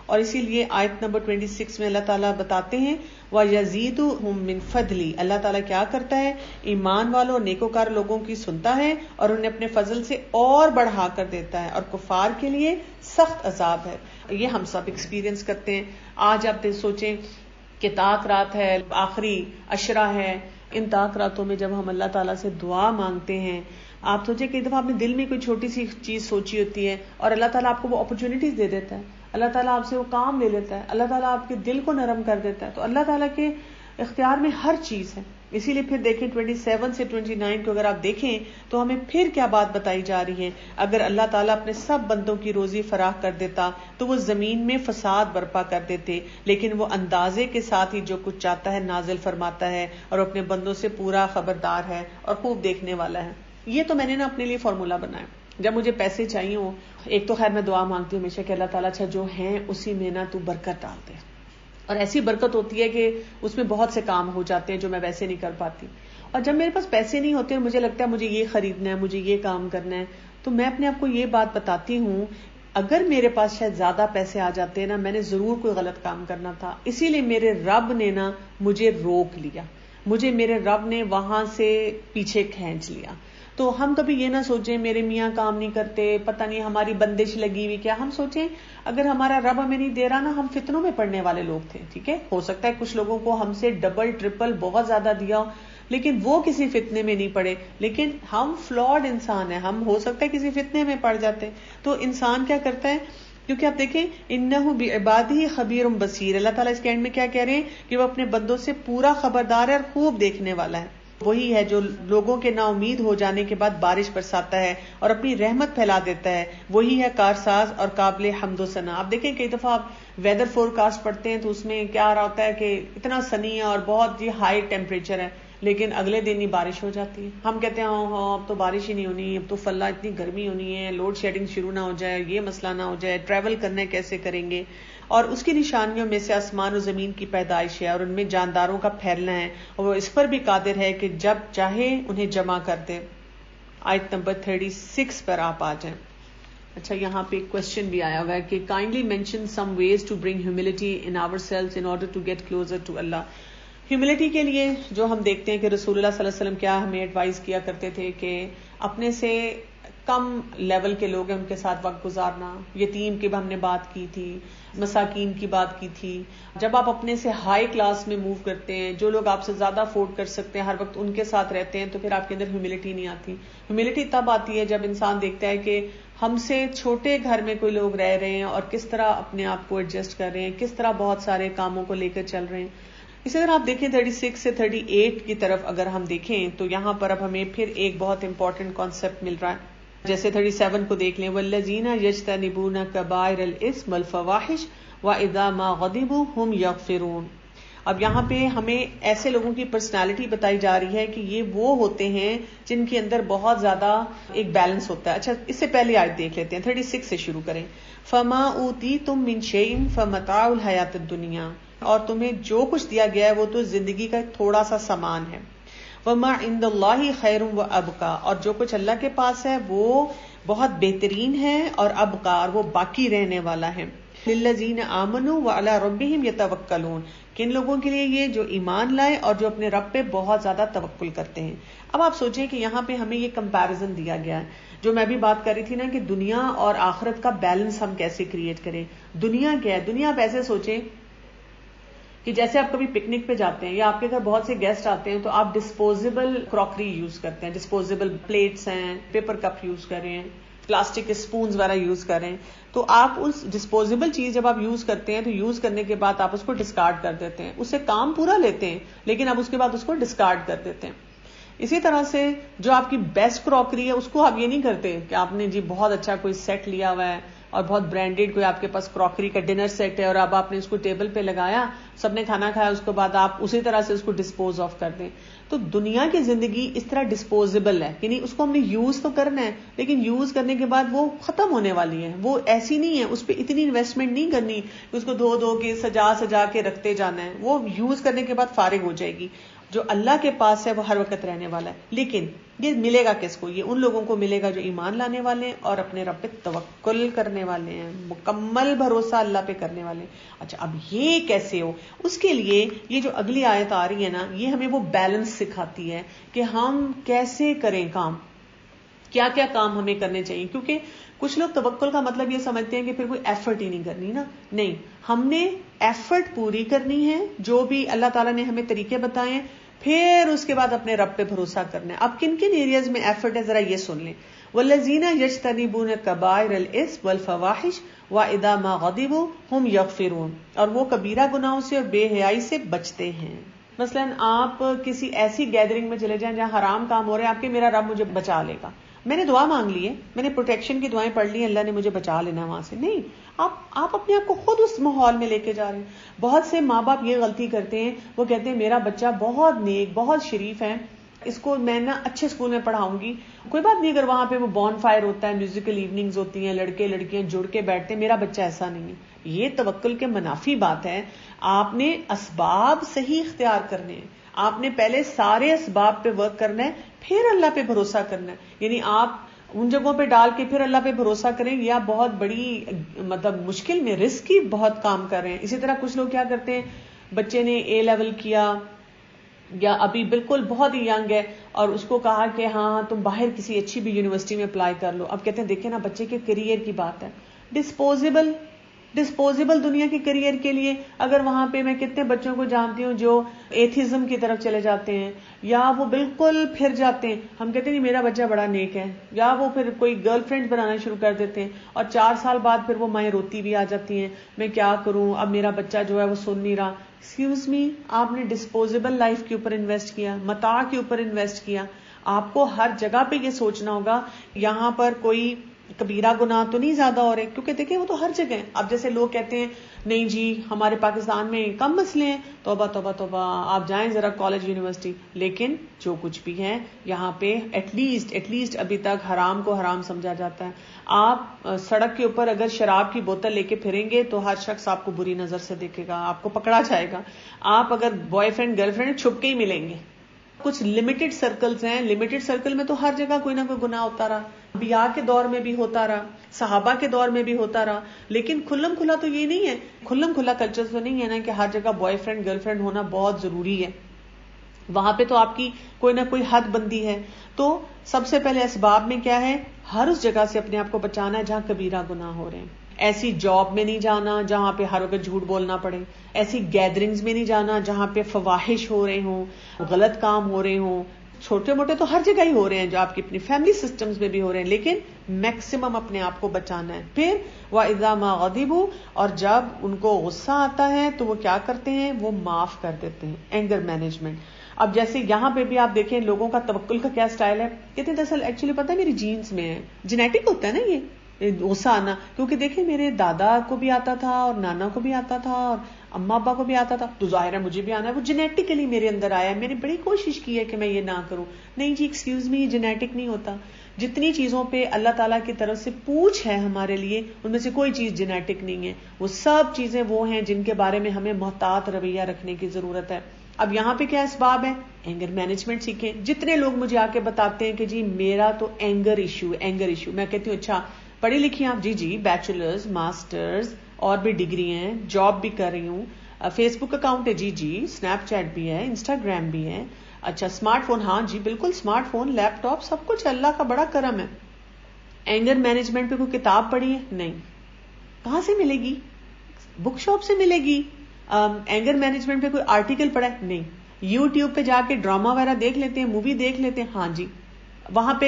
اور اسی لیے آیت نمبر 26 میں اللہ تعالیٰ بتاتے ہیں وَيَزِيدُهُم مِّن فَضْلِهِ، اللہ تعالیٰ کیا کرتا ہے، ایمان والوں نیکوکار لوگوں کی سنتا ہے اور انہیں اپنے فضل سے اور بڑھا کر دیتا ہے، اور کفار کے لیے سخت عذاب ہے۔ یہ ہم سب ایکسپیرینس کرتے ہیں۔ آج آپ سوچیں کہ طاق رات ہے، آخری عشرہ ہے، ان طاق راتوں میں جب ہم اللہ تعالیٰ سے دعا مانگتے ہیں، آپ سوچیں کہ ایک دفعہ آپ نے دل میں کوئی چھوٹی سی چیز سوچی ہوتی ہے اور اللہ تعالیٰ آپ کو وہ اپرچونٹیز دے دیتا ہے، اللہ تعالیٰ آپ سے وہ کام لے لیتا ہے، اللہ تعالیٰ آپ کے دل کو نرم کر دیتا ہے۔ تو اللہ تعالیٰ کے اختیار میں ہر چیز ہے۔ اسی لیے پھر دیکھیں 27 سے 29 کو اگر آپ دیکھیں تو ہمیں پھر کیا بات بتائی جا رہی ہے، اگر اللہ تعالیٰ اپنے سب بندوں کی روزی فراخ کر دیتا تو وہ زمین میں فساد برپا کر دیتے، لیکن وہ اندازے کے ساتھ ہی جو کچھ چاہتا ہے نازل فرماتا ہے اور اپنے بندوں سے پورا خبردار ہے اور خوب دیکھنے والا ہے۔ یہ تو میں نے اپنے لیے فارمولا بنایا، جب مجھے پیسے چاہیے ہوں، ایک تو خیر میں دعا مانگتی ہوں ہمیشہ کہ اللہ تعالیٰ اچھا جو ہیں اسی میں نا تو برکت ڈال دے، اور ایسی برکت ہوتی ہے کہ اس میں بہت سے کام ہو جاتے ہیں جو میں ویسے نہیں کر پاتی۔ اور جب میرے پاس پیسے نہیں ہوتے، مجھے لگتا ہے مجھے یہ خریدنا ہے، مجھے یہ کام کرنا ہے، تو میں اپنے آپ کو یہ بات بتاتی ہوں اگر میرے پاس شاید زیادہ پیسے آ جاتے نا، میں نے ضرور کوئی غلط کام کرنا تھا، اسی لیے میرے رب نے نا مجھے روک لیا، مجھے میرے رب نے وہاں سے پیچھے کھینچ لیا۔ تو ہم کبھی یہ نہ سوچیں میرے میاں کام نہیں کرتے، پتہ نہیں ہماری بندش لگی ہوئی، کیا ہم سوچیں اگر ہمارا رب ہمیں نہیں دے رہا نا، ہم فتنوں میں پڑنے والے لوگ تھے، ٹھیک ہے، ہو سکتا ہے کچھ لوگوں کو ہم سے ڈبل ٹرپل بہت زیادہ دیا ہو، لیکن وہ کسی فتنے میں نہیں پڑے، لیکن ہم فلاڈ انسان ہیں، ہم ہو سکتا ہے کسی فتنے میں پڑ جاتے۔ تو انسان کیا کرتا ہے، کیونکہ آپ دیکھیں انہ بعبادہ خبیر بصیر، اللہ تعالیٰ اس کے اینڈ میں کیا کہہ رہے ہیں کہ وہ اپنے بندوں سے پورا خبردار ہے اور خوب دیکھنے والا ہے۔ وہی ہے جو لوگوں کے نا امید ہو جانے کے بعد بارش برساتا ہے اور اپنی رحمت پھیلا دیتا ہے، وہی ہے کارساز اور قابل حمد و ثنا۔ آپ دیکھیں کئی دفعہ آپ ویدر فور کاسٹ پڑھتے ہیں تو اس میں کیا رہا ہوتا ہے کہ اتنا سنی ہے اور بہت ہائی ٹیمپریچر ہے، لیکن اگلے دن ہی بارش ہو جاتی ہے۔ ہم کہتے ہیں ہاں اب تو بارش ہی نہیں ہونی، اب تو فلا اتنی گرمی ہونی ہے، لوڈ شیڈنگ شروع نہ ہو جائے، یہ مسئلہ نہ ہو جائے، ٹریول کرنا کیسے کریں گے۔ اور اس کی نشانیوں میں سے آسمان و زمین کی پیدائش ہے اور ان میں جانداروں کا پھیلنا ہے، اور وہ اس پر بھی قادر ہے کہ جب چاہے انہیں جمع کر دے۔ آیت نمبر 36 پر آپ آ جائیں۔ اچھا یہاں پہ ایک کوشچن بھی آیا ہوا ہے کہ kindly mention some ways to bring humility in our selves in order to get closer to Allah. Humility کے لیے جو ہم دیکھتے ہیں کہ رسول اللہ صلی اللہ علیہ وسلم کیا ہمیں ایڈوائز کیا کرتے تھے کہ اپنے سے کم لیول کے لوگ ہیں ان کے ساتھ وقت گزارنا، یتیم کی بھی ہم نے بات کی تھی، مساکین کی بات کی تھی۔ جب آپ اپنے سے ہائی کلاس میں موو کرتے ہیں، جو لوگ آپ سے زیادہ افورڈ کر سکتے ہیں ہر وقت ان کے ساتھ رہتے ہیں، تو پھر آپ کے اندر ہیوملٹی نہیں آتی۔ ہیوملٹی تب آتی ہے جب انسان دیکھتا ہے کہ ہم سے چھوٹے گھر میں کوئی لوگ رہ رہے ہیں اور کس طرح اپنے آپ کو ایڈجسٹ کر رہے ہیں، کس طرح بہت سارے کاموں کو لے کر چل رہے ہیں۔ اسی طرح آپ دیکھیں 36 سے 38 کی طرف اگر ہم دیکھیں تو یہاں پر اب ہمیں پھر ایک بہت امپورٹنٹ کانسیپٹ مل رہا ہے۔ جیسے 37 کو دیکھ لیں، والذین یجتنبون کبائر الاثم والفواحش واذا ما غضبوا هم یغفرون۔ اب یہاں پہ ہمیں ایسے لوگوں کی پرسنالٹی بتائی جا رہی ہے کہ یہ وہ ہوتے ہیں جن کے اندر بہت زیادہ ایک بیلنس ہوتا ہے۔ اچھا اس سے پہلے آیت دیکھ لیتے ہیں، 36 سے شروع کریں۔ فما اوتیتم من شیء فمتاع الحیاۃ الدنیا، اور تمہیں جو کچھ دیا گیا ہے وہ تو زندگی کا تھوڑا سا سامان ہے۔ وما عند اللہ خیر وابقا، اور جو کچھ اللہ کے پاس ہے وہ بہت بہترین ہے اور ابقا، اور وہ باقی رہنے والا ہے۔ للذین آمنوا وعلی ربہم یتوکلون، کن لوگوں کے لیے یہ جو ایمان لائے اور جو اپنے رب پہ بہت زیادہ توکل کرتے ہیں۔ اب آپ سوچیں کہ یہاں پہ ہمیں یہ کمپیرزن دیا گیا ہے، جو میں بھی بات کر رہی تھی نا کہ دنیا اور آخرت کا بیلنس ہم کیسے کریٹ کریں۔ دنیا کیا ہے؟ دنیا آپ ایسے سوچیں کہ جیسے آپ کبھی پکنک پہ جاتے ہیں یا آپ کے گھر بہت سے گیسٹ آتے ہیں تو آپ ڈسپوزیبل کراکری یوز کرتے ہیں، ڈسپوزیبل پلیٹس ہیں، پیپر کپ یوز کر رہے ہیں، پلاسٹک کے اسپونز وغیرہ یوز کر رہے ہیں، تو آپ اس ڈسپوزیبل چیز جب آپ یوز کرتے ہیں تو یوز کرنے کے بعد آپ اس کو ڈسکارڈ کر دیتے ہیں، اس سے کام پورا لیتے ہیں لیکن اب اس کے بعد اس کو ڈسکارڈ کر دیتے ہیں۔ اسی طرح سے جو آپ کی بیسٹ کراکری ہے اس کو آپ یہ نہیں کرتے کہ آپ نے جی بہت اچھا کوئی سیٹ لیا ہوا ہے اور بہت برانڈیڈ کوئی آپ کے پاس کراکری کا ڈنر سیٹ ہے اور اب آپ نے اس کو ٹیبل پہ لگایا، سب نے کھانا کھایا، اس کے بعد آپ اسی طرح سے اس کو ڈسپوز آف کر دیں۔ تو دنیا کی زندگی اس طرح ڈسپوزیبل ہے، یعنی اس کو ہم نے یوز تو کرنا ہے لیکن یوز کرنے کے بعد وہ ختم ہونے والی ہے، وہ ایسی نہیں ہے، اس پہ اتنی انویسٹمنٹ نہیں کرنی کہ اس کو دھو کے سجا کے رکھتے جانا ہے، وہ یوز کرنے کے بعد فارغ ہو جائے گی۔ جو اللہ کے پاس ہے وہ ہر وقت رہنے والا ہے. لیکن یہ ملے گا کس کو؟ یہ ان لوگوں کو ملے گا جو ایمان لانے والے ہیں اور اپنے رب پہ توکل کرنے والے ہیں, مکمل بھروسہ اللہ پہ کرنے والے ہیں. اچھا, اب یہ کیسے ہو؟ اس کے لیے یہ جو اگلی آیت آ رہی ہے نا, یہ ہمیں وہ بیلنس سکھاتی ہے کہ ہم کیسے کریں کام, کیا کیا کام ہمیں کرنے چاہیے. کیونکہ کچھ لوگ توکل کا مطلب یہ سمجھتے ہیں کہ پھر کوئی ایفرٹ ہی نہیں کرنی نا. نہیں, ہم نے ایفرٹ پوری کرنی ہے, جو بھی اللہ تعالیٰ نے ہمیں طریقے بتائے ہیں, پھر اس کے بعد اپنے رب پہ بھروسہ کرنا ہے. اب کن کن ایریاز میں ایفرٹ ہے ذرا یہ سن لیں. وَالَّذِينَ يَجْتَنِبُونَ كَبَائِرَ الْإِثْمِ وَالْفَوَاحِشَ وَإِذَا مَا غَضِبُوا هُمْ يَغْفِرُونَ, اور وہ کبیرہ گناہوں سے اور بے حیائی سے بچتے ہیں. مثلاً آپ کسی ایسی گیدرنگ میں چلے جائیں جہاں حرام کام ہو رہے ہیں, آپ کے میرا رب مجھے بچا لے گا, میں نے دعا مانگ لی ہے, میں نے پروٹیکشن کی دعائیں پڑھ لی ہیں, اللہ نے مجھے بچا لینا وہاں سے. نہیں, آپ اپنے آپ کو خود اس ماحول میں لے کے جا رہے ہیں. بہت سے ماں باپ یہ غلطی کرتے ہیں, وہ کہتے ہیں میرا بچہ بہت نیک بہت شریف ہے, اس کو میں نا اچھے اسکول میں پڑھاؤں گی. کوئی بات نہیں اگر وہاں پہ وہ بون فائر ہوتا ہے, میوزیکل ایوننگز ہوتی ہیں, لڑکے لڑکیاں جڑ کے بیٹھتے ہیں, میرا بچہ ایسا نہیں ہے. یہ توکل کے منافی بات ہے. آپ نے اسباب صحیح اختیار کرنے ہیں, آپ نے پہلے سارے اسباب پہ ورک کرنا ہے, پھر اللہ پہ بھروسہ کرنا ہے. یعنی آپ ان جگہوں پہ ڈال کے پھر اللہ پہ بھروسہ کریں, یا بہت بڑی مطلب مشکل میں رسکی بہت کام کر رہے ہیں. اسی طرح کچھ لوگ کیا کرتے ہیں, بچے نے اے لیول کیا یا ابھی بالکل بہت ہی ینگ ہے, اور اس کو کہا کہ ہاں تم باہر کسی اچھی بھی یونیورسٹی میں اپلائی کر لو. اب کہتے ہیں دیکھیں نا بچے کے کیریئر کی بات ہے, ڈسپوزیبل دنیا کے کیریئر کے لیے. اگر وہاں پہ میں کتنے بچوں کو جانتی ہوں جو ایتھیزم کی طرف چلے جاتے ہیں, یا وہ بالکل پھر جاتے ہیں, ہم کہتے ہیں میرا بچہ بڑا نیک ہے, یا وہ پھر کوئی گرل فرینڈ بنانا شروع کر دیتے ہیں, اور 4 سال بعد پھر وہ مائیں روتی بھی آ جاتی ہیں, میں کیا کروں, اب میرا بچہ جو ہے وہ سن نہیں رہا. ایکسکیوز می, آپ نے ڈسپوزیبل لائف کے اوپر انویسٹ کیا, متاع کے اوپر انویسٹ کیا. آپ کو ہر جگہ پہ یہ سوچنا ہوگا یہاں پر کوئی کبیرہ گناہ تو نہیں زیادہ ہو رہے, کیونکہ دیکھیں وہ تو ہر جگہ ہیں. اب جیسے لوگ کہتے ہیں نہیں جی ہمارے پاکستان میں کم مسئلے ہیں, توبہ توبہ توبہ, آپ جائیں ذرا کالج یونیورسٹی. لیکن جو کچھ بھی ہے یہاں پہ ایٹ لیسٹ ابھی تک حرام کو حرام سمجھا جاتا ہے. آپ سڑک کے اوپر اگر شراب کی بوتل لے کے پھریں گے تو ہر شخص آپ کو بری نظر سے دیکھے گا, آپ کو پکڑا جائے گا. آپ اگر بوائے فرینڈ گرل فرینڈ چھپ کے ہی ملیں گے. کچھ لمیٹڈ سرکلز ہیں, لمیٹڈ سرکل میں تو ہر جگہ کوئی نہ کوئی گناہ ہوتا رہا, انبیاء کے دور میں بھی ہوتا رہا, صحابہ کے دور میں بھی ہوتا رہا. لیکن کھلم کھلا تو یہ نہیں ہے, کھلم کھلا کلچر تو نہیں ہے نا کہ ہر جگہ بوائے فرینڈ گرل فرینڈ ہونا بہت ضروری ہے. وہاں پہ تو آپ کی کوئی نہ کوئی حد بندی ہے. تو سب سے پہلے اسباب میں کیا ہے, ہر اس جگہ سے اپنے آپ کو بچانا ہے جہاں کبیرہ گناہ ہو رہے ہیں. ایسی جاب میں نہیں جانا جہاں پہ ہر وقت جھوٹ بولنا پڑے, ایسی گیدرنگز میں نہیں جانا جہاں پہ فواحش ہو رہے ہوں, غلط کام ہو رہے ہوں. چھوٹے موٹے تو ہر جگہ ہی ہو رہے ہیں, جو آپ کی اپنی فیملی سسٹمز میں بھی ہو رہے ہیں, لیکن میکسیمم اپنے آپ کو بچانا ہے. پھر وَإِذَا مَا غَضِبُوا, اور جب ان کو غصہ آتا ہے تو وہ کیا کرتے ہیں, وہ معاف کر دیتے ہیں. Anger management. اب جیسے یہاں پہ بھی آپ دیکھیں لوگوں کا توکل کا کیا سٹائل ہے, کہتے ہیں دراصل ایکچولی پتہ ہے میری جینز میں ہے, جینیٹک ہوتا ہے نا یہ غصہ آنا. کیونکہ دیکھیں میرے دادا کو بھی آتا تھا اور نانا کو بھی آتا تھا اور اما ابا کو بھی آتا تھا, تو ظاہر ہے مجھے بھی آنا ہے, وہ جینیٹیکلی میرے اندر آیا ہے. میں نے بڑی کوشش کی ہے کہ میں یہ نہ کروں. نہیں جی ایکسکیوز می, یہ جینیٹک نہیں ہوتا. جتنی چیزوں پہ اللہ تعالیٰ کی طرف سے پوچھ ہے ہمارے لیے, ان میں سے کوئی چیز جینیٹک نہیں ہے. وہ سب چیزیں وہ ہیں جن کے بارے میں ہمیں محتاط رویہ رکھنے کی ضرورت ہے. اب یہاں پہ کیا اسباب ہے, اینگر مینجمنٹ سیکھیں. جتنے لوگ مجھے آ کے بتاتے ہیں کہ جی میرا تو اینگر ایشو, میں کہتی ہوں اچھا پڑھی لکھی آپ؟ جی بیچلرز ماسٹرز اور بھی ڈگری ہیں, جاب بھی کر رہی ہوں, فیس بک اکاؤنٹ ہے, جی اسنیپ چیٹ بھی ہے, انسٹاگرام بھی ہے. اچھا اسمارٹ فون, ہاں جی بالکل اسمارٹ فون, لیپ ٹاپ, سب کچھ اللہ کا بڑا کرم ہے. اینگر مینجمنٹ پہ کوئی کتاب پڑھی ہے؟ نہیں. کہاں سے ملے گی؟ بک شاپ سے ملے گی. اینگر مینجمنٹ پہ کوئی آرٹیکل پڑھا ہے؟ نہیں. یوٹیوب پہ جا کے ڈرامہ وغیرہ دیکھ لیتے ہیں, مووی دیکھ لیتے ہیں, ہاں جی. وہاں پہ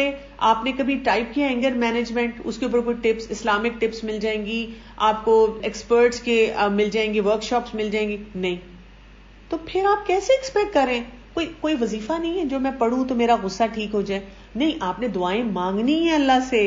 آپ نے کبھی ٹائپ کیا اینگر مینجمنٹ, اس کے اوپر کوئی ٹپس, اسلامک ٹپس مل جائیں گی آپ کو, ایکسپرٹس کے مل جائیں گی, ورک شاپس مل جائیں گی؟ نہیں. تو پھر آپ کیسے ایکسپیکٹ کریں؟ کوئی وظیفہ نہیں ہے جو میں پڑھوں تو میرا غصہ ٹھیک ہو جائے. نہیں, آپ نے دعائیں مانگنی ہیں اللہ سے,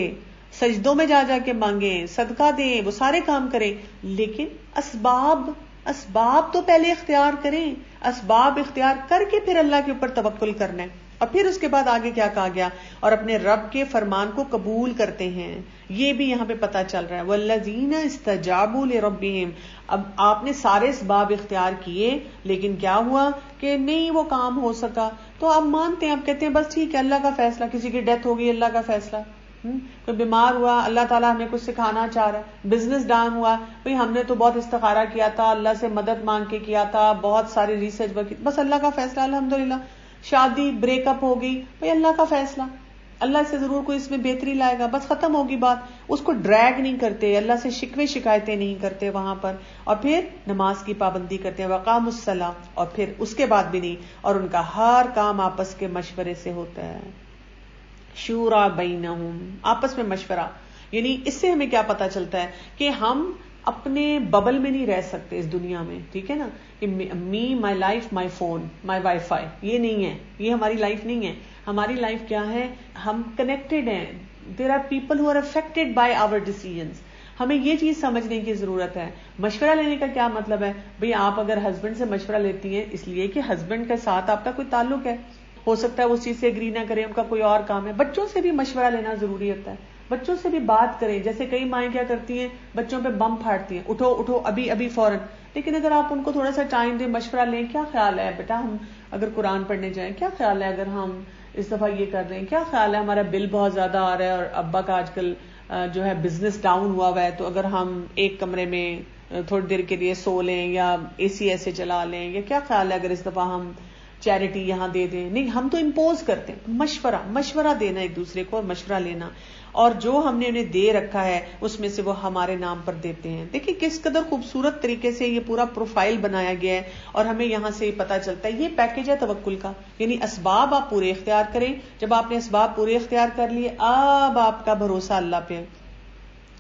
سجدوں میں جا کے مانگیں, صدقہ دیں, وہ سارے کام کریں, لیکن اسباب تو پہلے اختیار کریں. اسباب اختیار کر کے پھر اللہ کے اوپر توکل کرنا ہے. اور پھر اس کے بعد آگے کیا کہا گیا؟ اور اپنے رب کے فرمان کو قبول کرتے ہیں. یہ بھی یہاں پہ پتا چل رہا ہے والذین استجابوا لربہم. اب آپ نے سارے اسباب اختیار کیے لیکن کیا ہوا کہ نہیں وہ کام ہو سکا، تو آپ مانتے ہیں، آپ کہتے ہیں بس ٹھیک ہے اللہ کا فیصلہ، کسی کی ڈیتھ ہو گئی اللہ کا فیصلہ، کوئی بیمار ہوا اللہ تعالیٰ ہمیں کچھ سکھانا چاہ رہا ہے، بزنس ڈاؤن ہوا بھئی ہم نے تو بہت استخارہ کیا تھا، اللہ سے مدد مانگ کے کیا تھا، بہت ساری ریسرچ کی، بس اللہ کا فیصلہ الحمدللہ. شادی بریک اپ ہو گئی بھئی اللہ کا فیصلہ، اللہ سے ضرور کوئی اس میں بہتری لائے گا، بس ختم ہوگی بات. اس کو ڈریگ نہیں کرتے، اللہ سے شکوے شکایتیں نہیں کرتے وہاں پر، اور پھر نماز کی پابندی کرتے ہیں وقام الصلاۃ، اور پھر اس کے بعد بھی نہیں، اور ان کا ہر کام آپس کے مشورے سے ہوتا ہے. شورا بینہم، آپس میں مشورہ. یعنی اس سے ہمیں کیا پتا چلتا ہے کہ ہم اپنے ببل میں نہیں رہ سکتے اس دنیا میں، ٹھیک ہے نا، کہ me my life my phone my wifi, یہ نہیں ہے، یہ ہماری لائف نہیں ہے. ہماری لائف کیا ہے؟ ہم کنیکٹڈ ہیں. There are people who are affected by our decisions. ہمیں یہ چیز سمجھنے کی ضرورت ہے. مشورہ لینے کا کیا مطلب ہے؟ بھئی آپ اگر ہسبینڈ سے مشورہ لیتی ہیں اس لیے کہ ہسبینڈ کے ساتھ آپ کا کوئی تعلق ہے، ہو سکتا ہے وہ اس چیز سے اگری نہ کریں، ان کا کوئی اور کام ہے. بچوں سے بھی مشورہ لینا ضروری ہوتا ہے، بچوں سے بھی بات کریں. جیسے کئی مائیں کیا کرتی ہیں، بچوں پہ بم پھاڑتی ہیں، اٹھو اٹھو ابھی ابھی فوراً. لیکن اگر آپ ان کو تھوڑا سا ٹائم دیں، مشورہ لیں، کیا خیال ہے بیٹا ہم اگر قرآن پڑھنے جائیں، کیا خیال ہے اگر ہم اس دفعہ یہ کر رہے ہیں، کیا خیال ہے ہمارا بل بہت زیادہ آ رہا ہے اور ابا کا آج کل جو ہے بزنس ڈاؤن ہوا ہوا ہے، تو اگر ہم ایک کمرے میں تھوڑی دیر کے لیے سو لیں یا اے سی ایسے چلا لیں، یا کیا خیال ہے اگر اس دفعہ ہم چیریٹی یہاں دے دیں. نہیں، ہم تو امپوز کرتے ہیں. مشورہ دینا ایک دوسرے کو اور مشورہ لینا، اور جو ہم نے انہیں دے رکھا ہے اس میں سے وہ ہمارے نام پر دیتے ہیں. دیکھیں کس قدر خوبصورت طریقے سے یہ پورا پروفائل بنایا گیا ہے، اور ہمیں یہاں سے پتا چلتا ہے یہ پیکج ہے توکل کا. یعنی اسباب آپ پورے اختیار کریں. جب آپ نے اسباب پورے اختیار کر لیے، اب آپ کا بھروسہ اللہ پہ.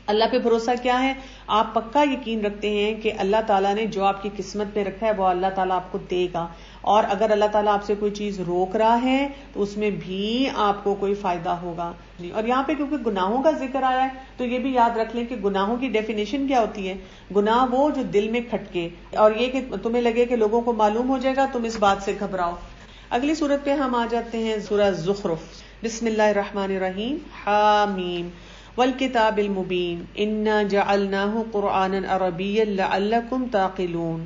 اللہ پہ بھروسہ کیا ہے؟ آپ پکا یقین رکھتے ہیں کہ اللہ تعالیٰ نے جو آپ کی قسمت میں رکھا ہے وہ اللہ تعالیٰ آپ کو دے گا. اور اگر اللہ تعالیٰ آپ سے کوئی چیز روک رہا ہے تو اس میں بھی آپ کو کوئی فائدہ ہوگا. جی، اور یہاں پہ کیونکہ گناہوں کا ذکر آیا ہے تو یہ بھی یاد رکھ لیں کہ گناہوں کی ڈیفینیشن کیا ہوتی ہے. گناہ وہ جو دل میں کھٹکے، اور یہ کہ تمہیں لگے کہ لوگوں کو معلوم ہو جائے گا، تم اس بات سے گھبراؤ. اگلی سورت پہ ہم آ جاتے ہیں، سورہ زخرف. بسم اللہ الرحمن الرحیم. حامیم والکتاب المبین انا جعلناہ قرآنا عربیا لعلکم تعقلون.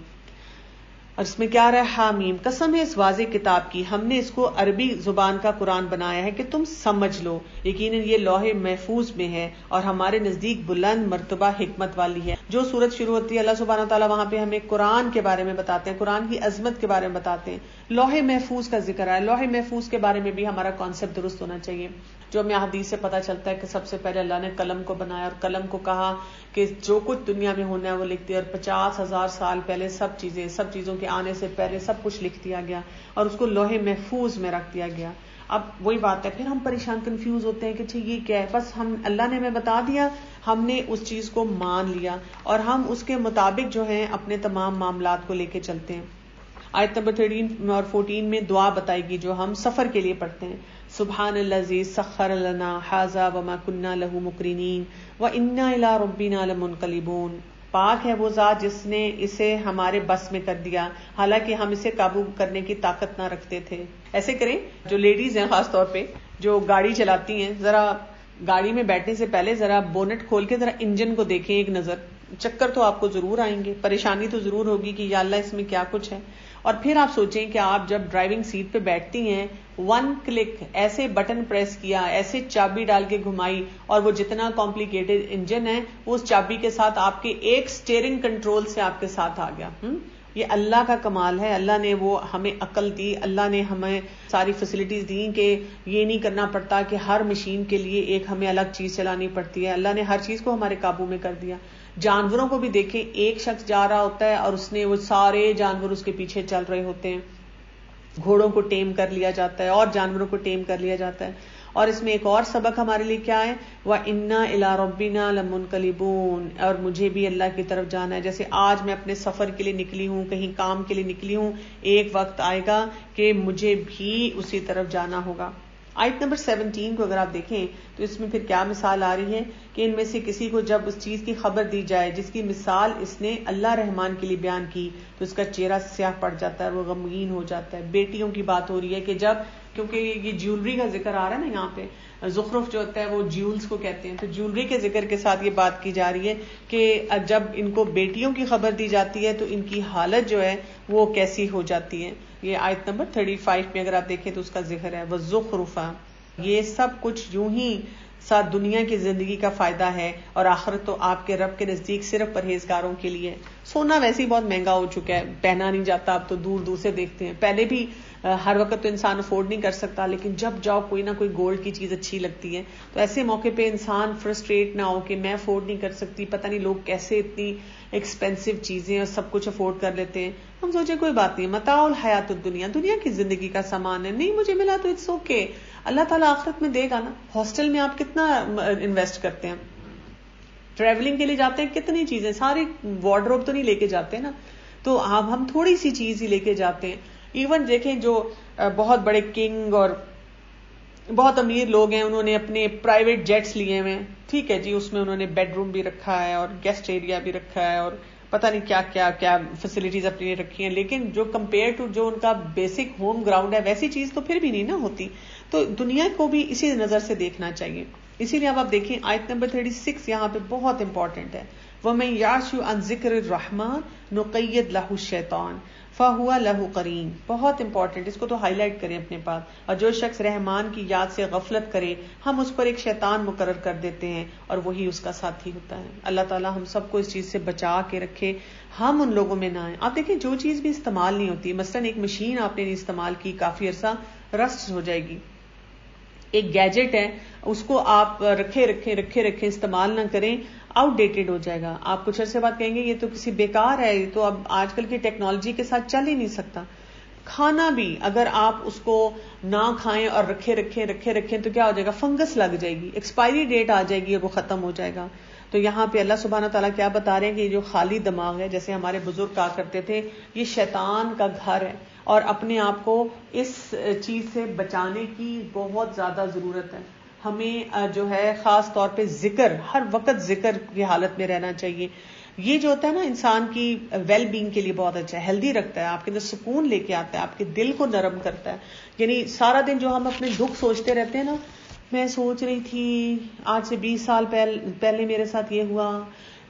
اور اس میں کیا رہا ہے؟ حامیم، قسم ہے اس واضح کتاب کی، ہم نے اس کو عربی زبان کا قرآن بنایا ہے کہ تم سمجھ لو. یقیناً یہ لوح محفوظ میں ہے اور ہمارے نزدیک بلند مرتبہ حکمت والی ہے. جو سورت شروع ہوتی ہے اللہ سبحانہ تعالیٰ وہاں پہ ہمیں قرآن کے بارے میں بتاتے ہیں، قرآن کی عظمت کے بارے میں بتاتے ہیں. لوح محفوظ کا ذکر ہے. لوح محفوظ کے بارے میں بھی ہمارا کانسیپٹ درست ہونا چاہیے. جو ہمیں حدیث سے پتا چلتا ہے کہ سب سے پہلے اللہ نے قلم کو بنایا اور قلم کو کہا کہ جو کچھ دنیا میں ہونا ہے وہ لکھ دیا، اور 50,000 سال پہلے سب چیزوں کے آنے سے پہلے سب کچھ لکھ دیا گیا اور اس کو لوح محفوظ میں رکھ دیا گیا. اب وہی بات ہے، پھر ہم پریشان کنفیوز ہوتے ہیں کہ اچھا یہ کیا ہے. بس اللہ نے ہمیں بتا دیا، ہم نے اس چیز کو مان لیا اور ہم اس کے مطابق جو ہیں اپنے تمام معاملات کو لے کے چلتے ہیں. آیت نمبر 13 اور 14 میں دعا بتائی گی جو ہم سفر کے لیے پڑھتے ہیں. سبحان الذی سخر لنا ھذا وما كنا له مقرنین وانا الی ربنا لمنقلبون. پاک ہے وہ ذات جس نے اسے ہمارے بس میں کر دیا حالانکہ ہم اسے قابو کرنے کی طاقت نہ رکھتے تھے. ایسے کریں، جو لیڈیز ہیں خاص طور پہ جو گاڑی چلاتی ہیں، ذرا گاڑی میں بیٹھنے سے پہلے ذرا بونٹ کھول کے ذرا انجن کو دیکھیں ایک نظر. چکر تو آپ کو ضرور آئیں گے، پریشانی تو ضرور ہوگی کہ یا اللہ اس میں کیا کچھ ہے. اور پھر آپ سوچیں کہ آپ جب ڈرائیونگ سیٹ پہ بیٹھتی ہیں، 1 کلک ایسے بٹن پریس کیا، ایسے چابی ڈال کے گھمائی، اور وہ جتنا کمپلیکیٹڈ انجن ہے وہ اس چابی کے ساتھ آپ کے ایک سٹیئرنگ کنٹرول سے آپ کے ساتھ آ گیا. یہ اللہ کا کمال ہے. اللہ نے وہ ہمیں عقل دی، اللہ نے ہمیں ساری فیسلٹیز دی کہ یہ نہیں کرنا پڑتا کہ ہر مشین کے لیے ایک ہمیں الگ چیز چلانی پڑتی ہے. اللہ نے ہر چیز کو ہمارے قابو میں کر دیا. جانوروں کو بھی دیکھیں، ایک شخص جا رہا ہوتا ہے اور اس نے وہ سارے جانور اس کے پیچھے چل رہے ہوتے ہیں. گھوڑوں کو ٹیم کر لیا جاتا ہے اور جانوروں کو ٹیم کر لیا جاتا ہے. اور اس میں ایک اور سبق ہمارے لیے کیا ہے؟ وَإِنَّا إِلَىٰ رَبِّنَا لَمُنْقَلِبُونَ. اور مجھے بھی اللہ کی طرف جانا ہے. جیسے آج میں اپنے سفر کے لیے نکلی ہوں، کہیں کام کے لیے نکلی ہوں، ایک وقت آئے گا کہ مجھے بھی اسی طرف جانا ہوگا. آیت نمبر 17 کو اگر آپ دیکھیں تو اس میں پھر کیا مثال آ رہی ہے کہ ان میں سے کسی کو جب اس چیز کی خبر دی جائے جس کی مثال اس نے اللہ رحمان کے لیے بیان کی تو اس کا چہرہ سیاہ پڑ جاتا ہے، وہ غمگین ہو جاتا ہے. بیٹیوں کی بات ہو رہی ہے کہ جب کیونکہ یہ جیولری کا ذکر آ رہا ہے نا یہاں پہ. زخرف جو ہوتا ہے وہ جیولز کو کہتے ہیں, تو جیولری کے ذکر کے ساتھ یہ بات کی جا رہی ہے کہ جب ان کو بیٹیوں کی خبر دی جاتی ہے تو ان کی حالت جو ہے وہ کیسی ہو جاتی ہے. یہ آیت نمبر 35 میں اگر آپ دیکھیں تو اس کا ذکر ہے وَالزُّخْرُفَ. یہ سب کچھ یوں ہی ساتھ دنیا کی زندگی کا فائدہ ہے, اور آخرت تو آپ کے رب کے نزدیک صرف پرہیزگاروں کے لیے. سونا ویسے ہی بہت مہنگا ہو چکا ہے, پہنا نہیں جاتا, اب تو دور دور سے دیکھتے ہیں. پہلے بھی ہر وقت تو انسان افورڈ نہیں کر سکتا, لیکن جب جاؤ کوئی نہ کوئی گولڈ کی چیز اچھی لگتی ہے. تو ایسے موقع پہ انسان فرسٹریٹ نہ ہو کہ میں افورڈ نہیں کر سکتی, پتہ نہیں لوگ کیسے اتنی ایکسپینسو چیزیں اور سب کچھ افورڈ کر لیتے ہیں. ہم سوچے کوئی بات نہیں, متاع الحیات الدنیا, دنیا کی زندگی کا سامان ہے, نہیں مجھے ملا تو اٹس اوکے, اللہ تعالیٰ آخرت میں دے گا نا. ہاسٹل میں آپ کتنا انویسٹ کرتے ہیں, ٹریولنگ کے لیے جاتے ہیں کتنی چیزیں, ساری وارڈروب تو نہیں لے کے جاتے نا, تو اب ہم تھوڑی سی چیز ہی لے کے جاتے ہیں. ایون دیکھیں جو بہت بڑے کنگ اور بہت امیر لوگ ہیں, انہوں نے اپنے پرائیویٹ جیٹس لیے ہوئے ہیں, ٹھیک ہے جی, اس میں انہوں نے بیڈ روم بھی رکھا ہے اور گیسٹ ایریا بھی رکھا ہے اور پتہ نہیں کیا کیا کیا فیسلٹیز اپنی رکھی ہیں, لیکن جو کمپیئر ٹو جو ان کا بیسک ہوم گراؤنڈ ہے ویسی چیز تو پھر بھی نہیں نا ہوتی. تو دنیا کو بھی اسی نظر سے دیکھنا چاہیے. اسی لیے اب آپ دیکھیں آیت نمبر 36 یہاں پہ بہت امپورٹنٹ ہے. وَمَن يَعْشُ عَن ذِكْرِ الرَّحْمَٰنِ نُقَيِّضْ لَهُ الشَّيْطَانُ فَهُوَ لَهُ قَرِينٌ. بہت امپورٹنٹ, اس کو تو ہائی لائٹ کریں اپنے پاس. اور جو شخص رحمان کی یاد سے غفلت کرے ہم اس پر ایک شیطان مقرر کر دیتے ہیں اور وہی اس کا ساتھی ہوتا ہے. اللہ تعالیٰ ہم سب کو اس چیز سے بچا کے رکھے, ہم ان لوگوں میں نہ آئیں. آپ دیکھیں جو چیز بھی استعمال نہیں ہوتی, مثلاً ایک مشین آپ نے نہیں استعمال کی کافی عرصہ, رسٹ ہو جائے گی. ایک گیجٹ ہے, اس کو آپ رکھے استعمال نہ کریں, آؤٹ ڈیٹڈ ہو جائے گا. آپ کچھ عرصے بعد کہیں گے یہ تو کسی بیکار ہے, یہ تو اب آج کل کی ٹیکنالوجی کے ساتھ چل ہی نہیں سکتا. کھانا بھی اگر آپ اس کو نہ کھائیں اور رکھیں تو کیا ہو جائے گا, فنگس لگ جائے گی, ایکسپائری ڈیٹ آ جائے گی اور وہ ختم ہو جائے گا. تو یہاں پہ اللہ سبحانہ تعالیٰ کیا بتا رہے ہیں کہ یہ جو خالی دماغ ہے, جیسے ہمارے بزرگ کہا کرتے تھے, یہ شیطان کا گھر ہے, اور اپنے آپ کو اس چیز سے بچانے کی بہت زیادہ ضرورت ہے. ہمیں جو ہے خاص طور پہ ذکر, ہر وقت ذکر کی حالت میں رہنا چاہیے. یہ جو ہوتا ہے نا انسان کی ویل بینگ کے لیے بہت اچھا ہے, ہیلدی رکھتا ہے, آپ کے اندر سکون لے کے آتا ہے, آپ کے دل کو نرم کرتا ہے. یعنی سارا دن جو ہم اپنے دکھ سوچتے رہتے ہیں نا, میں سوچ رہی تھی آج سے 20 سال پہلے میرے ساتھ یہ ہوا,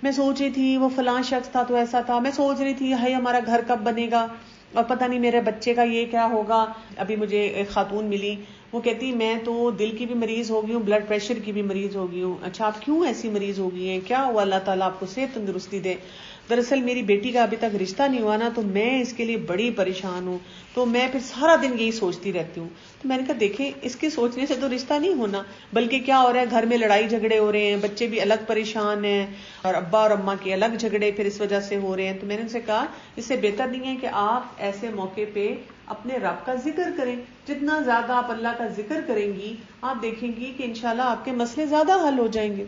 میں سوچ رہی تھی وہ فلاں شخص تھا تو ایسا تھا, میں سوچ رہی تھی ہائی ہمارا گھر کب بنے گا, اور پتہ نہیں میرے بچے کا یہ کیا ہوگا. ابھی مجھے ایک خاتون ملی, وہ کہتی میں تو دل کی بھی مریض ہو گئی ہوں, بلڈ پریشر کی بھی مریض ہو گئی ہوں. اچھا آپ کیوں ایسی مریض ہو گئی ہیں, کیا ہوا, اللہ تعالیٰ آپ کو صحت تندرستی دے. دراصل میری بیٹی کا ابھی تک رشتہ نہیں ہوا نا, تو میں اس کے لیے بڑی پریشان ہوں, تو میں پھر سارا دن یہی سوچتی رہتی ہوں. تو میں نے کہا دیکھیں اس کے سوچنے سے تو رشتہ نہیں ہونا, بلکہ کیا ہو رہا ہے, گھر میں لڑائی جھگڑے ہو رہے ہیں, بچے بھی الگ پریشان ہیں, اور ابا اور اماں کے الگ جھگڑے پھر اس وجہ سے ہو رہے ہیں. تو میں نے ان سے کہا اس سے بہتر نہیں ہے کہ آپ ایسے موقع پہ اپنے رب کا ذکر کریں. جتنا زیادہ آپ اللہ کا ذکر کریں گی, آپ دیکھیں گی کہ انشاءاللہ آپ کے مسئلے زیادہ حل ہو جائیں گے.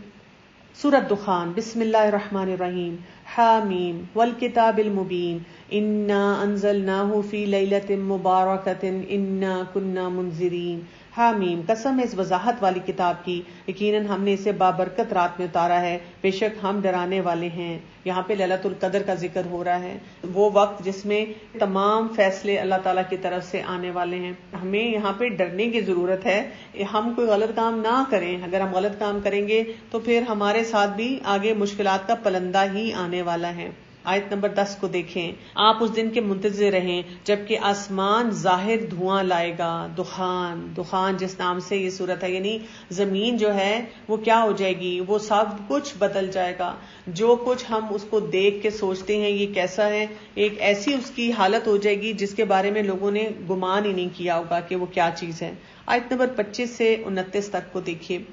سورۃ دخان, بسم اللہ الرحمن الرحیم, حامیم والکتاب المبین, انا انزلناہ فی لیلۃ مبارکۃ انا کنا منذرین. حامیم, قسم ہے اس وضاحت والی کتاب کی, یقیناً ہم نے اسے بابرکت رات میں اتارا ہے, بے شک ہم ڈرانے والے ہیں. یہاں پہ لیلۃ القدر کا ذکر ہو رہا ہے, وہ وقت جس میں تمام فیصلے اللہ تعالیٰ کی طرف سے آنے والے ہیں. ہمیں یہاں پہ ڈرنے کی ضرورت ہے, ہم کوئی غلط کام نہ کریں. اگر ہم غلط کام کریں گے تو پھر ہمارے ساتھ بھی آگے مشکلات کا پلندہ ہی آنے والا ہے. آیت نمبر 10 کو دیکھیں, آپ اس دن کے منتظر رہیں جبکہ آسمان ظاہر دھواں لائے گا. دخان جس نام سے یہ صورت ہے, یعنی زمین جو ہے وہ کیا ہو جائے گی, وہ سب کچھ بدل جائے گا. جو کچھ ہم اس کو دیکھ کے سوچتے ہیں یہ کیسا ہے, ایک ایسی اس کی حالت ہو جائے گی جس کے بارے میں لوگوں نے گمان ہی نہیں کیا ہوگا کہ وہ کیا چیز ہے. آیت نمبر 25 سے 29 تک کو دیکھیے.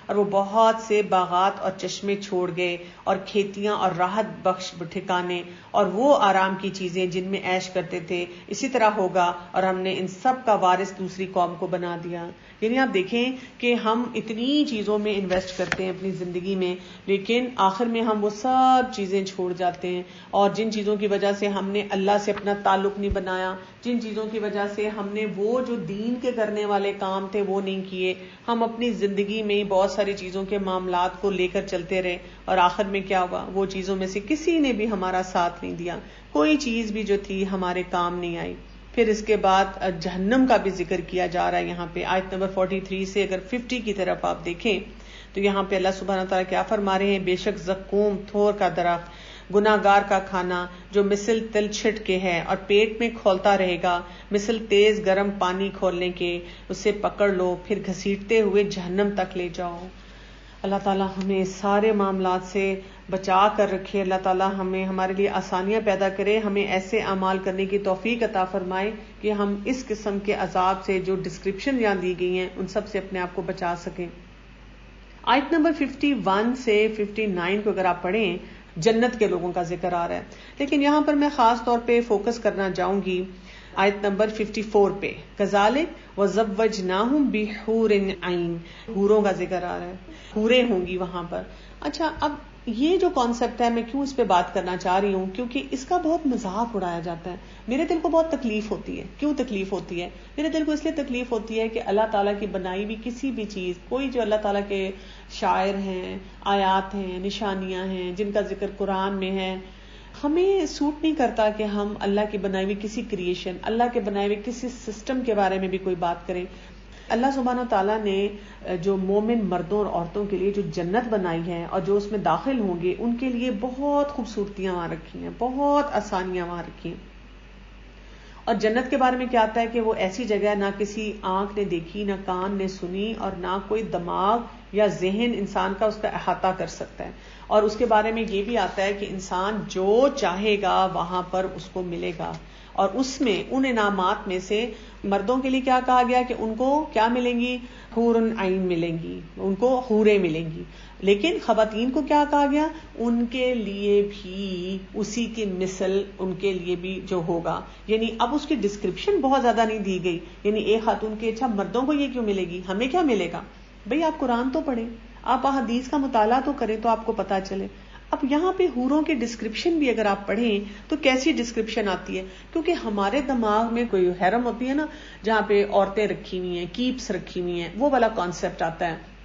اور وہ بہت سے باغات اور چشمے چھوڑ گئے, اور کھیتیاں اور راحت بخش ٹھکانے, اور وہ آرام کی چیزیں جن میں عیش کرتے تھے. اسی طرح ہوگا, اور ہم نے ان سب کا وارث دوسری قوم کو بنا دیا. یعنی آپ دیکھیں کہ ہم اتنی چیزوں میں انویسٹ کرتے ہیں اپنی زندگی میں, لیکن آخر میں ہم وہ سب چیزیں چھوڑ جاتے ہیں. اور جن چیزوں کی وجہ سے ہم نے اللہ سے اپنا تعلق نہیں بنایا, جن چیزوں کی وجہ سے ہم نے وہ جو دین کے کرنے والے کام تھے وہ نہیں کیے, ہم اپنی زندگی میں بہت ساری چیزوں کے معاملات کو لے کر چلتے رہے, اور آخر میں کیا ہوا, وہ چیزوں میں سے کسی نے بھی ہمارا ساتھ نہیں دیا, کوئی چیز بھی جو تھی ہمارے کام نہیں آئی. پھر اس کے بعد جہنم کا بھی ذکر کیا جا رہا ہے یہاں پہ آیت نمبر 43 سے اگر 50 کی طرف آپ دیکھیں تو یہاں پہ اللہ سبحانہ تعالیٰ کیا فرما رہے ہیں، بے شک زقوم تھور کا درخت گناہگار کا کھانا جو مثل تل چھٹ کے ہے اور پیٹ میں کھولتا رہے گا مثل تیز گرم پانی کھولنے کے، اسے پکڑ لو پھر گھسیٹتے ہوئے جہنم تک لے جاؤ۔ اللہ تعالیٰ ہمیں سارے معاملات سے بچا کر رکھے، اللہ تعالیٰ ہمیں ہمارے لیے آسانیاں پیدا کرے، ہمیں ایسے اعمال کرنے کی توفیق عطا فرمائے کہ ہم اس قسم کے عذاب سے جو ڈسکرپشن یہاں دی گئی ہیں ان سب سے اپنے آپ کو بچا سکیں۔ آیت نمبر 51 سے 59 کو اگر آپ پڑھیں جنت کے لوگوں کا ذکر آ رہا ہے، لیکن یہاں پر میں خاص طور پہ فوکس کرنا چاہوں گی آیت نمبر 54 پہ، کذالک وزوجناہم بحور عین، حوروں کا ذکر آ رہا ہے، حوریں ہوں گی وہاں پر۔ اچھا، اب یہ جو کانسیپٹ ہے میں کیوں اس پہ بات کرنا چاہ رہی ہوں، کیونکہ اس کا بہت مذاق اڑایا جاتا ہے۔ میرے دل کو بہت تکلیف ہوتی ہے۔ کیوں تکلیف ہوتی ہے؟ میرے دل کو اس لیے تکلیف ہوتی ہے کہ اللہ تعالیٰ کی بنائی ہوئی کسی بھی چیز، کوئی جو اللہ تعالیٰ کے شاعر ہیں، آیات ہیں، نشانیاں ہیں جن کا ذکر قرآن میں ہے، ہمیں سوٹ نہیں کرتا کہ ہم اللہ کی بنائی ہوئی کسی کریشن، اللہ کے بنائے ہوئے کسی سسٹم کے بارے میں بھی کوئی بات کریں۔ اللہ سبحانہ تعالیٰ نے جو مومن مردوں اور عورتوں کے لیے جو جنت بنائی ہے اور جو اس میں داخل ہوں گے ان کے لیے بہت خوبصورتیاں وہاں رکھی ہیں، بہت آسانیاں وہاں رکھی ہیں۔ اور جنت کے بارے میں کیا آتا ہے کہ وہ ایسی جگہ نہ کسی آنکھ نے دیکھی، نہ کان نے سنی، اور نہ کوئی دماغ یا ذہن انسان کا اس کا احاطہ کر سکتا ہے۔ اور اس کے بارے میں یہ بھی آتا ہے کہ انسان جو چاہے گا وہاں پر اس کو ملے گا۔ اور اس میں ان انعامات میں سے مردوں کے لیے کیا کہا گیا کہ ان کو کیا ملیں گی؟ حور عین ملیں گی، ان کو حوریں ملیں گی۔ لیکن خواتین کو کیا کہا گیا؟ ان کے لیے بھی اسی کی مثل ان کے لیے بھی جو ہوگا، یعنی اب اس کی ڈسکرپشن بہت زیادہ نہیں دی گئی، یعنی ایک خاتون کے اچھا مردوں کو یہ کیوں ملے گی، ہمیں کیا ملے گا؟ بھئی آپ قرآن تو پڑھیں، آپ حدیث کا مطالعہ تو کریں تو آپ کو پتا چلے۔ اب یہاں پہ حوروں کی ڈسکرپشن بھی اگر آپ پڑھیں تو کیسی ڈسکرپشن آتی ہے؟ کیونکہ ہمارے دماغ میں کوئی حرم ہوتی ہے نا جہاں پہ عورتیں رکھی ہوئی ہیں، کیپس رکھی ہوئی ہیں، وہ والا کانسیپٹ آتا ہے،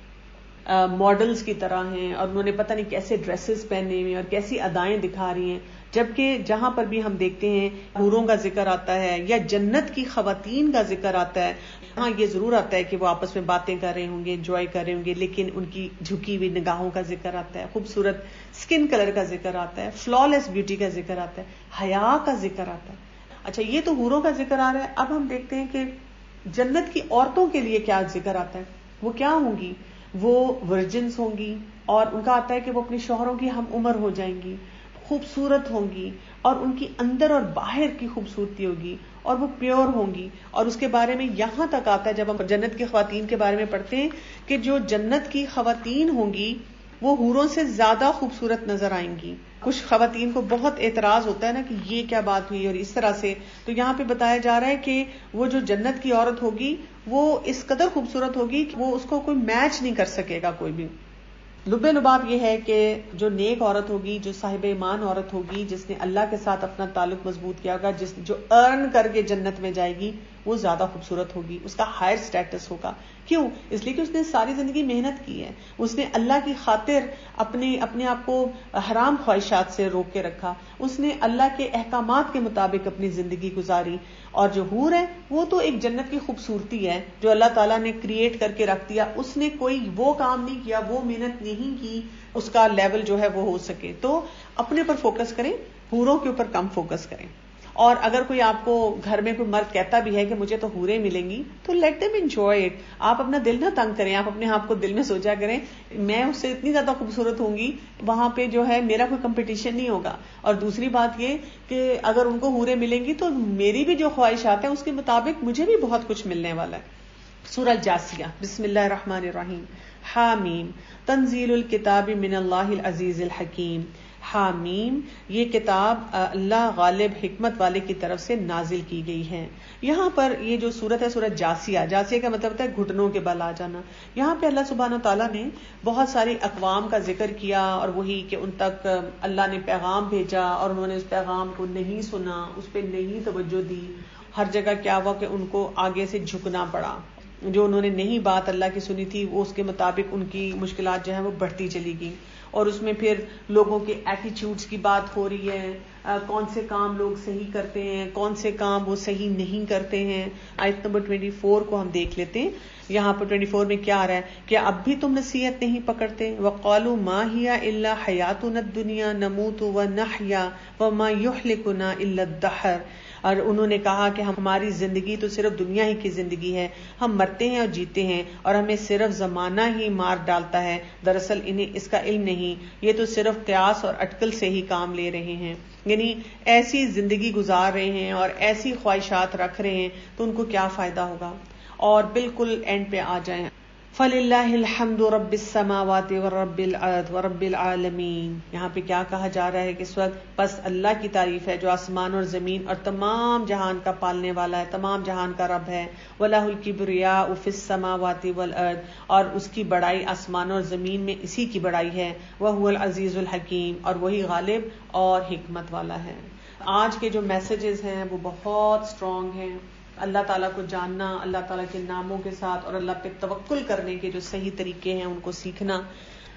ماڈلز کی طرح ہیں اور انہوں نے پتہ نہیں کیسے ڈریسز پہنے ہوئے اور کیسی ادائیں دکھا رہی ہیں، جبکہ جہاں پر بھی ہم دیکھتے ہیں حوروں کا ذکر آتا ہے یا جنت کی خواتین کا ذکر آتا ہے، ہاں یہ ضرور آتا ہے کہ وہ آپس میں باتیں کر رہے ہوں گے، انجوائے کر رہے ہوں گے، لیکن ان کی جھکی ہوئی نگاہوں کا ذکر آتا ہے، خوبصورت سکن کلر کا ذکر آتا ہے، فلالیس بیوٹی کا ذکر آتا ہے، حیا کا ذکر آتا ہے۔ اچھا، یہ تو حوروں کا ذکر آ رہا ہے۔ اب ہم دیکھتے ہیں کہ جنت کی عورتوں کے لیے کیا ذکر آتا ہے۔ وہ کیا ہوں گی؟ وہ ورجنز ہوں گی، اور ان کا آتا ہے کہ وہ اپنے شوہروں کی ہم عمر ہو جائیں گی، خوبصورت ہوں گی، اور ان کی اندر اور باہر کی خوبصورتی ہوگی، اور وہ پیور ہوں گی۔ اور اس کے بارے میں یہاں تک آتا ہے جب ہم جنت کی خواتین کے بارے میں پڑھتے ہیں کہ جو جنت کی خواتین ہوں گی وہ حوروں سے زیادہ خوبصورت نظر آئیں گی۔ کچھ خواتین کو بہت اعتراض ہوتا ہے نا کہ یہ کیا بات ہوئی اور اس طرح سے، تو یہاں پہ بتایا جا رہا ہے کہ وہ جو جنت کی عورت ہوگی وہ اس قدر خوبصورت ہوگی کہ وہ اس کو کوئی میچ نہیں کر سکے گا کوئی بھی۔ لب لباب یہ ہے کہ جو نیک عورت ہوگی، جو صاحب ایمان عورت ہوگی، جس نے اللہ کے ساتھ اپنا تعلق مضبوط کیا ہوگا، جو ارن کر کے جنت میں جائے گی، وہ زیادہ خوبصورت ہوگی، اس کا ہائر سٹیٹس ہوگا۔ کیوں؟ اس لیے کہ اس نے ساری زندگی محنت کی ہے، اس نے اللہ کی خاطر اپنے آپ کو حرام خواہشات سے روک کے رکھا، اس نے اللہ کے احکامات کے مطابق اپنی زندگی گزاری۔ اور جو حور ہے وہ تو ایک جنت کی خوبصورتی ہے جو اللہ تعالیٰ نے کریٹ کر کے رکھ دیا، اس نے کوئی وہ کام نہیں کیا، وہ محنت نہیں کی اس کا لیول جو ہے وہ ہو سکے۔ تو اپنے پر فوکس کریں، حوروں کے اوپر کم فوکس کریں۔ اور اگر کوئی آپ کو گھر میں کوئی مرد کہتا بھی ہے کہ مجھے تو حوریں ملیں گی، تو لیٹ دیم انجوائے اٹ۔ آپ اپنا دل نہ تنگ کریں، آپ اپنے آپ کو دل میں سوچا کریں میں اس سے اتنی زیادہ خوبصورت ہوں گی، وہاں پہ جو ہے میرا کوئی کمپٹیشن نہیں ہوگا۔ اور دوسری بات یہ کہ اگر ان کو حوریں ملیں گی تو میری بھی جو خواہشات ہیں اس کے مطابق مجھے بھی بہت کچھ ملنے والا ہے۔ سورہ الجاثیہ، بسم اللہ الرحمن الرحیم، حامیم تنزیل الکتاب من اللہ العزیز الحکیم۔ حامیم، یہ کتاب اللہ غالب حکمت والے کی طرف سے نازل کی گئی ہے۔ یہاں پر یہ جو سورت ہے سورت جاثیہ، جاثیہ کا مطلب ہوتا ہے گھٹنوں کے بل آ جانا۔ یہاں پہ اللہ سبحانہ تعالیٰ نے بہت ساری اقوام کا ذکر کیا، اور وہی کہ ان تک اللہ نے پیغام بھیجا اور انہوں نے اس پیغام کو نہیں سنا، اس پہ نہیں توجہ دی۔ ہر جگہ کیا ہوا کہ ان کو آگے سے جھکنا پڑا، جو انہوں نے نہیں بات اللہ کی سنی تھی وہ اس کے مطابق ان کی مشکلات جو ہیں وہ بڑھتی چلی گئی۔ اور اس میں پھر لوگوں کے ایٹیچیوڈز کی بات ہو رہی ہے، کون سے کام لوگ صحیح کرتے ہیں، کون سے کام وہ صحیح نہیں کرتے ہیں. آیت نمبر 24 کو ہم دیکھ لیتے ہیں. یہاں پر 24 میں کیا آ رہا ہے کہ اب بھی تم نصیحت نہیں پکڑتے. وَقَالُوا مَا هِيَ إِلَّا حَيَاتُنَا الدُّنْيَا نَمُوتُ وَنَحْيَا وَمَا يُهْلِكُنَا إِلَّا الدَّهْرُ. اور انہوں نے کہا کہ ہماری زندگی تو صرف دنیا ہی کی زندگی ہے، ہم مرتے ہیں اور جیتے ہیں اور ہمیں صرف زمانہ ہی مار ڈالتا ہے. دراصل انہیں اس کا علم نہیں، یہ تو صرف قیاس اور اٹکل سے ہی کام لے رہے ہیں. یعنی ایسی زندگی گزار رہے ہیں اور ایسی خواہشات رکھ رہے ہیں تو ان کو کیا فائدہ ہوگا. اور بالکل اینڈ پہ آ جائیں، فَلِلَّهِ الْحَمْدُ رَبِّ السَّمَاوَاتِ وَرَبِّ الْأَرْضِ وَرَبِّ الْعَالَمِينَ. یہاں پہ کیا کہا جا رہا ہے کہ اس وقت بس اللہ کی تعریف ہے جو آسمان اور زمین اور تمام جہان کا پالنے والا ہے، تمام جہان کا رب ہے. وَلَهُ الْكِبْرِيَاءُ فِي السَّمَاوَاتِ وَالْأَرْضِ، اور اس کی بڑائی آسمان اور زمین میں اسی کی بڑائی ہے. وَهُوَ الْعَزِيزُ الْحَكِيمُ، اور وہی غالب اور حکمت والا ہے. آج کے جو میسیجز ہیں وہ بہت اسٹرانگ ہیں. اللہ تعالیٰ کو جاننا، اللہ تعالیٰ کے ناموں کے ساتھ اور اللہ پہ توکل کرنے کے جو صحیح طریقے ہیں ان کو سیکھنا.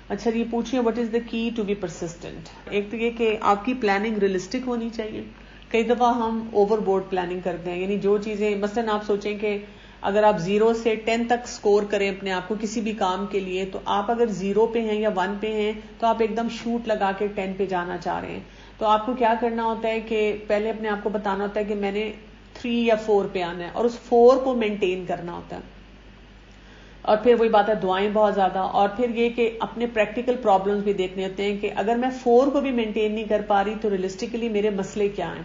اچھا یہ پوچھیں واٹ از دا کی ٹو بی پرسسٹنٹ. ایک تو یہ کہ آپ کی پلاننگ ریئلسٹک ہونی چاہیے. کئی دفعہ ہم اوور بورڈ پلاننگ کرتے ہیں، یعنی جو چیزیں مثلاً آپ سوچیں کہ اگر آپ 0 سے 10 تک سکور کریں اپنے آپ کو کسی بھی کام کے لیے، تو آپ اگر 0 پہ ہیں یا 1 پہ ہیں تو آپ ایک دم شوٹ لگا کے 10 پہ جانا چاہ رہے ہیں. تو آپ کو کیا کرنا ہوتا ہے کہ پہلے اپنے آپ کو بتانا ہوتا ہے کہ میں نے 3 یا 4 پہ آنا ہے اور اس 4 کو مینٹین کرنا ہوتا ہے. اور پھر وہی بات ہے دعائیں بہت زیادہ، اور پھر یہ کہ اپنے پریکٹیکل پرابلمز بھی دیکھنے ہوتے ہیں کہ اگر میں 4 کو بھی مینٹین نہیں کر پا رہی تو ریئلسٹکلی میرے مسئلے کیا ہیں،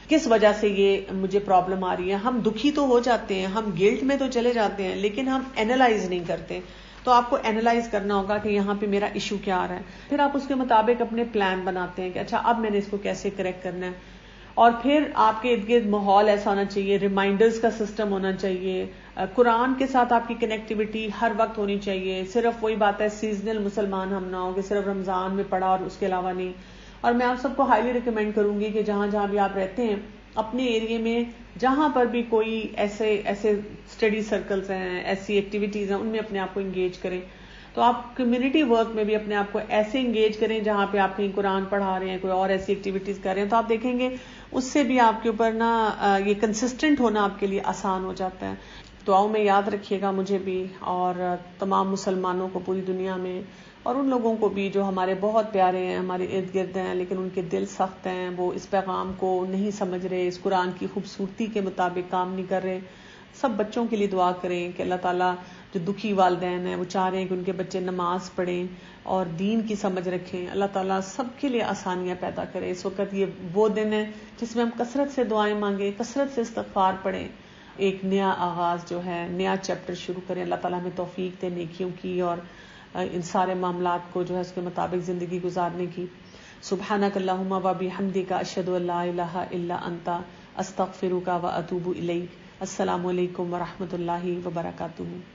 کس وجہ سے یہ مجھے پرابلم آ رہی ہے. ہم دکھی تو ہو جاتے ہیں، ہم گلٹ میں تو چلے جاتے ہیں، لیکن ہم اینالائز نہیں کرتے. تو آپ کو اینالائز کرنا ہوگا کہ یہاں پہ میرا ایشو کیا آ رہا ہے. پھر آپ اس کے مطابق اپنے پلان بناتے ہیں کہ اچھا اب میں نے اس کو کیسے کریکٹ کرنا ہے. اور پھر آپ کے ارد گرد ماحول ایسا ہونا چاہیے، ریمائنڈرز کا سسٹم ہونا چاہیے، قرآن کے ساتھ آپ کی کنیکٹیوٹی ہر وقت ہونی چاہیے. صرف وہی بات ہے سیزنل مسلمان ہم نہ ہو کہ صرف رمضان میں پڑھا اور اس کے علاوہ نہیں. اور میں آپ سب کو ہائیلی ریکمینڈ کروں گی کہ جہاں جہاں بھی آپ رہتے ہیں اپنے ایریے میں جہاں پر بھی کوئی ایسے اسٹڈی سرکلز ہیں، ایسی ایکٹیویٹیز ہیں، ان میں اپنے آپ کو انگیج کریں. تو آپ کمیونٹی ورک میں بھی اپنے آپ کو ایسے انگیج کریں جہاں پہ آپ کہیں قرآن پڑھا رہے ہیں، کوئی اور ایسی ایکٹیویٹیز کر رہے ہیں، تو آپ دیکھیں گے اس سے بھی آپ کے اوپر نا یہ کنسسٹنٹ ہونا آپ کے لیے آسان ہو جاتا ہے. دعاؤں میں یاد رکھیے گا مجھے بھی اور تمام مسلمانوں کو پوری دنیا میں، اور ان لوگوں کو بھی جو ہمارے بہت پیارے ہیں، ہمارے ارد گرد ہیں لیکن ان کے دل سخت ہیں، وہ اس پیغام کو نہیں سمجھ رہے، اس قرآن کی خوبصورتی کے مطابق کام نہیں کر رہے. سب بچوں کے لیے دعا کریں کہ اللہ تعالیٰ جو دکھی والدین ہیں وہ چاہ رہے ہیں کہ ان کے بچے نماز پڑھیں اور دین کی سمجھ رکھیں، اللہ تعالیٰ سب کے لیے آسانیاں پیدا کرے. اس وقت یہ وہ دن ہے جس میں ہم کثرت سے دعائیں مانگیں، کثرت سے استغفار پڑھیں، ایک نیا آغاز جو ہے، نیا چیپٹر شروع کریں. اللہ تعالیٰ ہمیں توفیق دے نیکیوں کی اور ان سارے معاملات کو جو ہے اس کے مطابق زندگی گزارنے کی. سبحانک اللہم و بحمدک اشہد ان لا الہ الا انت استغفرک و اتوب الیک. السلام علیکم ورحمۃ اللہ وبرکاتہ.